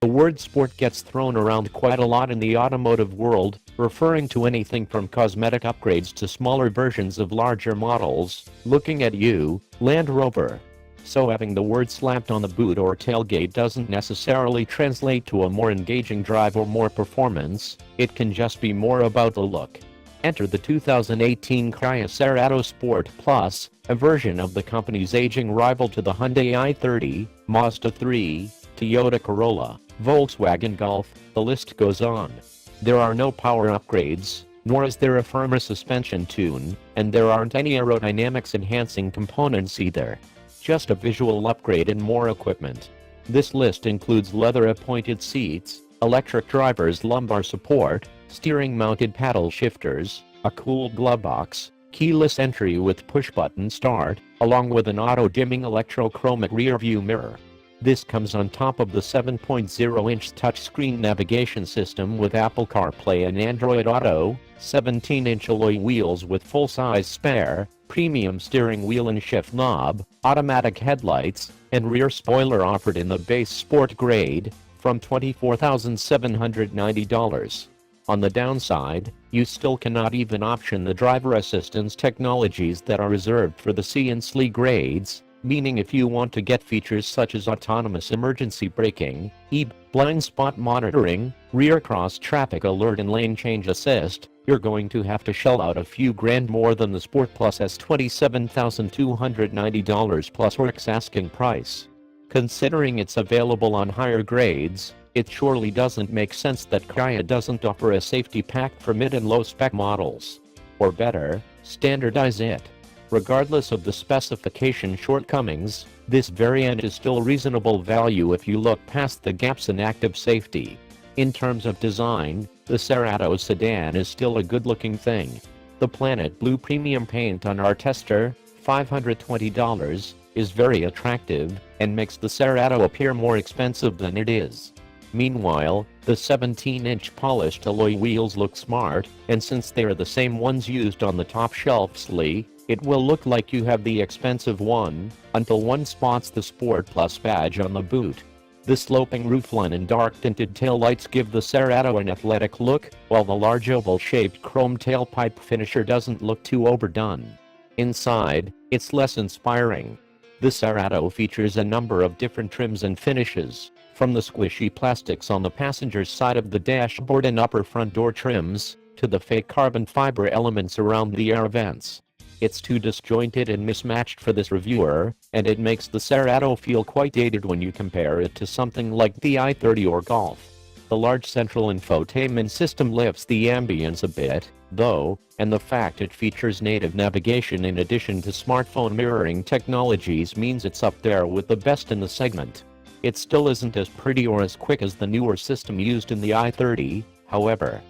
The word sport gets thrown around quite a lot in the automotive world, referring to anything from cosmetic upgrades to smaller versions of larger models. Looking at you, Land Rover. So having the word slapped on the boot or tailgate doesn't necessarily translate to a more engaging drive or more performance. It can just be more about the look. Enter the 2018 Kia Cerato Sport Plus, a version of the company's aging rival to the Hyundai i30, Mazda 3, Toyota Corolla, Volkswagen Golf. The list goes on. There are no power upgrades, nor is there a firmer suspension tune, and there aren't any aerodynamics enhancing components either. Just a visual upgrade and more equipment. This list includes leather-appointed seats, electric driver's lumbar support, steering-mounted paddle shifters, a cooled glove box, keyless entry with push-button start, along with an auto-dimming electrochromic rear-view mirror. This comes on top of the 7.0-inch touchscreen navigation system with Apple CarPlay and Android Auto, 17-inch alloy wheels with full-size spare, premium steering wheel and shift knob, automatic headlights, and rear spoiler offered in the base sport grade, from $24,790. On the downside, you still cannot even option the driver assistance technologies that are reserved for the C and SLE grades, meaning if you want to get features such as autonomous emergency braking, blind spot monitoring, rear cross traffic alert and lane change assist, you're going to have to shell out a few grand more than the Sport Plus as $27,290 plus works asking price. Considering it's available on higher grades, it surely doesn't make sense that Kia doesn't offer a safety pack for mid and low spec models. Or better, standardize it. Regardless of the specification shortcomings, this variant is still reasonable value if you look past the gaps in active safety. In terms of design, the Cerato sedan is still a good-looking thing. The Planet Blue premium paint on our tester, $520, is very attractive, and makes the Cerato appear more expensive than it is. Meanwhile, the 17-inch polished alloy wheels look smart, and since they are the same ones used on the top-shelf SLE, it will look like you have the expensive one, until one spots the Sport Plus badge on the boot. The sloping roofline and dark tinted taillights give the Cerato an athletic look, while the large oval-shaped chrome tailpipe finisher doesn't look too overdone. Inside, it's less inspiring. The Cerato features a number of different trims and finishes, from the squishy plastics on the passenger's side of the dashboard and upper front door trims, to the fake carbon fiber elements around the air vents. It's too disjointed and mismatched for this reviewer, and it makes the Cerato feel quite dated when you compare it to something like the i30 or Golf. The large central infotainment system lifts the ambience a bit, though, and the fact it features native navigation in addition to smartphone mirroring technologies means it's up there with the best in the segment. It still isn't as pretty or as quick as the newer system used in the i30, however.